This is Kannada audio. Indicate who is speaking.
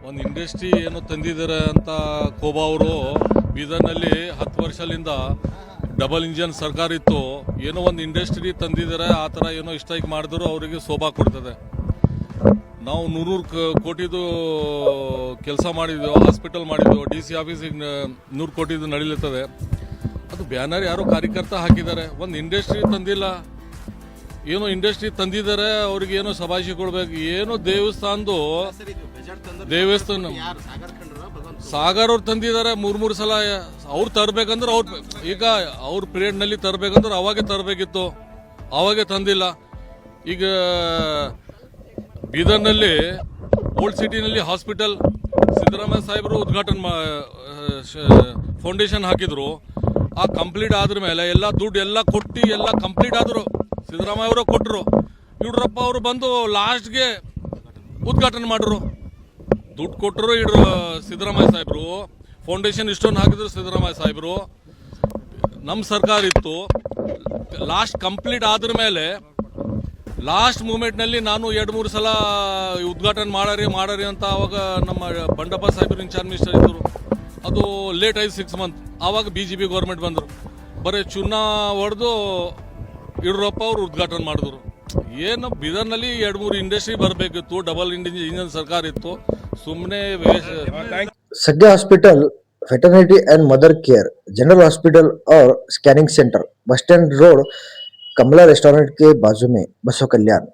Speaker 1: ಒಂದು ಇಂಡಸ್ಟ್ರಿ ಏನೋ ತಂದಿದ್ದಾರೆ ಅಂತ ಕೋಬಾ ಅವರು ಬೀದರ್ನಲ್ಲಿ 10 ವರ್ಷದಿಂದ ಡಬಲ್ ಇಂಜಿನ್ ಸರ್ಕಾರ ಇತ್ತು. ಏನೋ ಒಂದು ಇಂಡಸ್ಟ್ರಿ ತಂದಿದ್ದಾರೆ, ಆ ಥರ ಏನೋ ಸ್ಟ್ರೈಕ್ ಮಾಡಿದ್ರು ಅವರಿಗೆ ಶೋಭಾ ಕೊಡ್ತದೆ. ನಾವು 100 ಕೋಟಿದು ಕೆಲಸ ಮಾಡಿದ್ವಿ, ಹಾಸ್ಪಿಟಲ್ ಮಾಡಿದ್ವಿ, DC ಆಫೀಸಿಗೆ 100 ಕೋಟಿದು ನಡೀಲಿರ್ತದೆ. ಅದು ಬ್ಯಾನರ್ ಯಾರೋ ಕಾರ್ಯಕರ್ತ ಹಾಕಿದ್ದಾರೆ, ಒಂದು ಇಂಡಸ್ಟ್ರಿ ತಂದಿಲ್ಲ. ಏನೋ ಇಂಡಸ್ಟ್ರಿ ತಂದಿದ್ದಾರೆ, ಅವ್ರಿಗೆ ಏನೋ ಶಬಾಷಿ ಕೊಡ್ಬೇಕು. ಏನೋ ದೇವಸ್ಥಾನ ಸಾಗರ್ ಅವ್ರು ತಂದಿದ್ದಾರೆ 3 ಸಲ. ಅವ್ರು ತರಬೇಕಂದ್ರೆ ಈಗ ಅವ್ರ ಪೀರಿಯಡ್ನಲ್ಲಿ ತರಬೇಕಂದ್ರೆ ಅವಾಗೆ ತರಬೇಕಿತ್ತು, ಅವಾಗೆ ತಂದಿಲ್ಲ. ಈಗ ಬೀದರ್ನಲ್ಲಿ ಓಲ್ಡ್ ಸಿಟಿನಲ್ಲಿ ಹಾಸ್ಪಿಟಲ್ ಸಿದ್ದರಾಮಯ್ಯ ಸಾಹೇಬರು ಉದ್ಘಾಟನೆ ಫೌಂಡೇಶನ್ ಹಾಕಿದ್ರು. ಆ ಕಂಪ್ಲೀಟ್ ಆದ್ರ ಮೇಲೆ ಎಲ್ಲ ದುಡ್ಡು ಎಲ್ಲ ಕೊಟ್ಟು ಎಲ್ಲ ಕಂಪ್ಲೀಟ್ ಆದರು. ಸಿದ್ದರಾಮಯ್ಯ ಅವರು ಕೊಟ್ಟರು, ಯಡಿಯೂರಪ್ಪ ಅವರು ಬಂದು ಲಾಸ್ಟ್ಗೆ ಉದ್ಘಾಟನೆ ಮಾಡಿದ್ರು. ದುಡ್ಡು ಕೊಟ್ಟರು ಸಿದ್ದರಾಮಯ್ಯ ಸಾಹೇಬರು, ಫೌಂಡೇಶನ್ ಇಷ್ಟೊಂದು ಹಾಕಿದ್ರು ಸಿದ್ದರಾಮಯ್ಯ ಸಾಹೇಬರು. ನಮ್ಮ ಸರ್ಕಾರ ಇತ್ತು, ಲಾಸ್ಟ್ ಕಂಪ್ಲೀಟ್ ಆದ್ರ ಮೇಲೆ ಲಾಸ್ಟ್ ಮೂಮೆಂಟ್ನಲ್ಲಿ ನಾನು 2-3 ಸಲ ಉದ್ಘಾಟನೆ ಮಾಡಾರಿ ಅಂತ ಅವಾಗ ನಮ್ಮ ಬಂಡಪ್ಪ ಸಾಹೇಬರು ಇನ್ಚಾರ್ಜ್ ಮಿನಿಸ್ಟರ್ ಇದ್ದರು. ಅದು ಲೇಟ್ ಆಯ್ತು 6 ಮಂತ್. ಆವಾಗ BJP ಗೌರ್ಮೆಂಟ್ ಬಂದರು, ಬರೀ ಚುನಾ ಹೊಡೆದು ಯಡಿಯೂರಪ್ಪ ಅವರು ಉದ್ಘಾಟನೆ ಮಾಡಿದ್ರು. ಏನು ಬೀದರ್ನಲ್ಲಿ 2-3 ಇಂಡಸ್ಟ್ರಿ ಬರಬೇಕಿತ್ತು, ಡಬಲ್ ಇಂಜಿನ್ ಸರ್ಕಾರ ಇತ್ತು. ಸುಮ್ಮನೆ
Speaker 2: सज्ञा hospital, veterinary and mother care, general hospital और scanning centre, bus stand road, Kamala restaurant के बाजू में, बसव कल्याण।